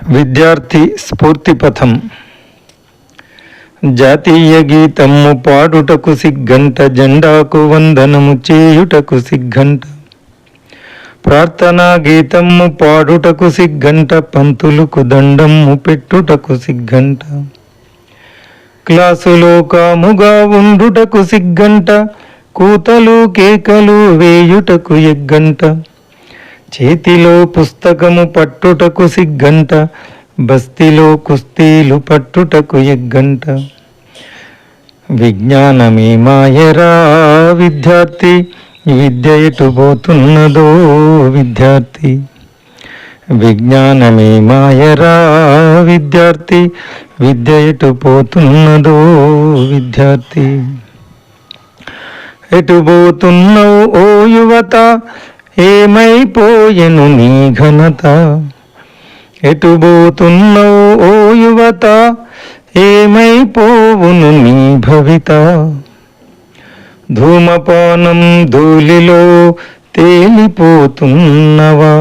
విద్యార్థి స్ఫూర్తి పథం. జాతీయ గీతము పాడుటకు సిగ్గంట, జెండాకు వందనము చేయుటకు సిగ్గంట. ప్రార్థనా గీతము పాడుటకు సిగ్గంట, పంతులకు దండము పెట్టుటకు సిగ్గంట. క్లాసులో కాముగా ఉండుటకు సిగ్గంట, కూతలు కేకలు వేయుటకు ఎగ్గంట. చేతిలో పుస్తకము పట్టుటకు సిగ్గంట, బస్తీలో కుస్తీలు పట్టుటకు ఎగ్గంట. విజ్ఞానమే మాయరా విద్యార్థి, విద్య ఎటుపోతున్నదో విద్యార్థి. విజ్ఞానమే మాయరా విద్యార్థి, విద్య ఎటుపోతున్నదో విద్యార్థి. ఎటుపోతున్నావు ఓ యువత, ఏమైపోయెను నీ ఘనత. ఎటుపోతున్నావు ఓ యువత, ఏమైపోవును నీ భవిత. ధూమపానం ధూళిలో తేలిపోతున్నవా,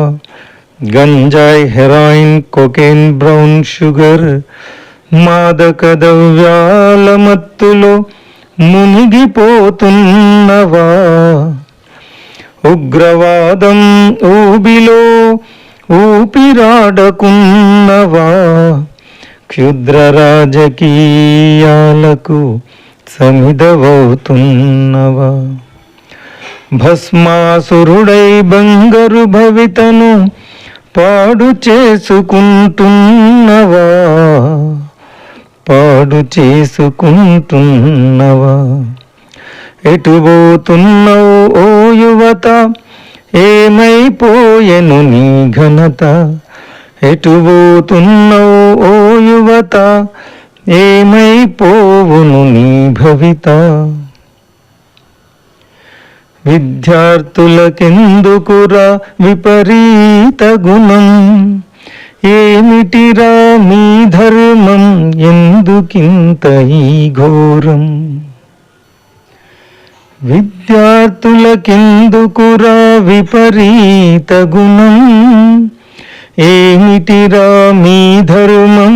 గంజాయి హెరాయిన్ కొకేన్ బ్రౌన్ షుగర్ మాదక ద్రవ్యాల మత్తులో మునిగిపోతున్నవా. ఉగ్రవాదం ఊబిలో ఊపిరాడకున్నవా, క్షుద్ర రాజకీయాలకు సమిధవవుతున్నవా. భస్మాసురుడై బంగారు భవితను పాడు చేసుకుంటున్నవా, పాడు చేసుకుంటున్నవా. ఎటుపోతున్నావు ఓ యువత, ఏమైపోయెను నీ ఘనత. ఎటుపోతున్నావు ఓ యువత, ఏమైపోవును నీ భవిత. విద్యార్థులకెందుకురా విపరీత గుణం, ఏమిటిరా మీ ధర్మం, ఎందుకింత ఈ ఘోరం. విద్యార్థులకెందుకురా విపరీత గుణం, ఏమిటిరా మీ ధర్మం,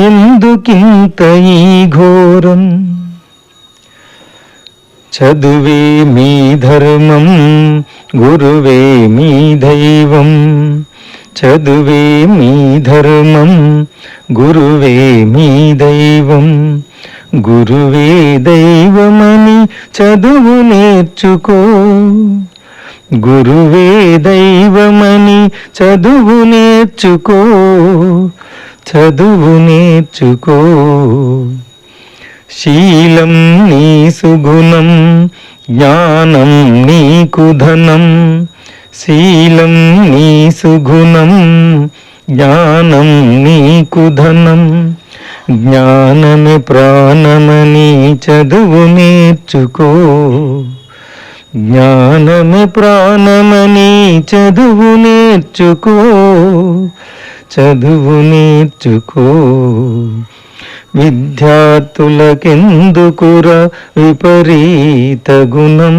ఎందుకింత ఈ ఘోరం. చదువే మీ ధర్మం, గురువే మీ దైవం. చదువే మీ ధర్మం, గురువే మీ దైవం. గురువే దైవమని చదువు నేర్చుకో, గురువే దైవమని చదువు నేర్చుకో, చదువు నేర్చుకో. శీలం నీ సుగుణం, జ్ఞానం నీకు ధనం. శీలం నీ సుగుణం, జ్ఞానం నీకు ధనం. జ్ఞానమే ప్రాణమని చదువు నేర్చుకో, జ్ఞానమే ప్రాణమని చదువు నేర్చుకో, చదువు నేర్చుకో. విద్యార్థులకెందుకురా విపరీత గుణం,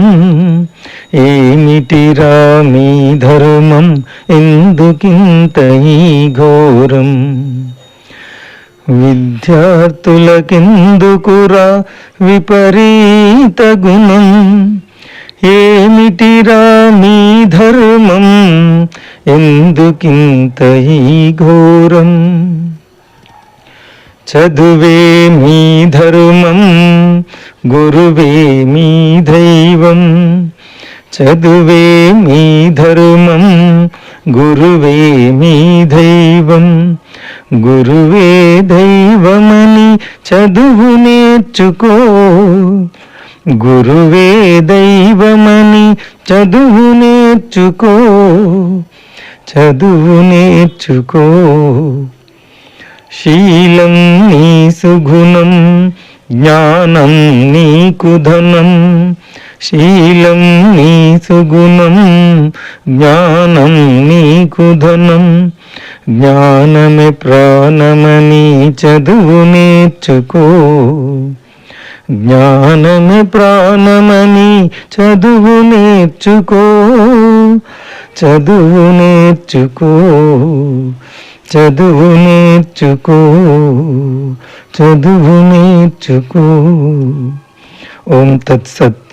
ఏమిటిరా మీ ధర్మం, ఎందుకింత ఈ ఘోరం. విద్యార్థులకెందుకురా విపరీత గుణం, ఏమిటిరా మీ ధర్మం, ఎందుకింత ఈ ఘోరం. చదువే మీ ధర్మం, గురువే మీ దైవం. చదువే మీ ధర్మం, గురువే మీ దైవం. గురువే దైవమని చదువు నేర్చుకో, గురువే దైవమని చదువు నేర్చుకో, చదువు నేర్చుకో. శీలం నీ సుగుణం, జ్ఞానం నీకు ధనం. శీలం నీ సుగుణం, జ్ఞానం నీకు ధనం. జ్ఞానమే ప్రాణమని చదువు నేర్చుకో, జ్ఞానమే ప్రాణమని చదువు నేర్చుకో, చదువు నేర్చుకో. చదువు నేర్చుకో, చదువు నేర్చుకో. ఓం తత్సత్.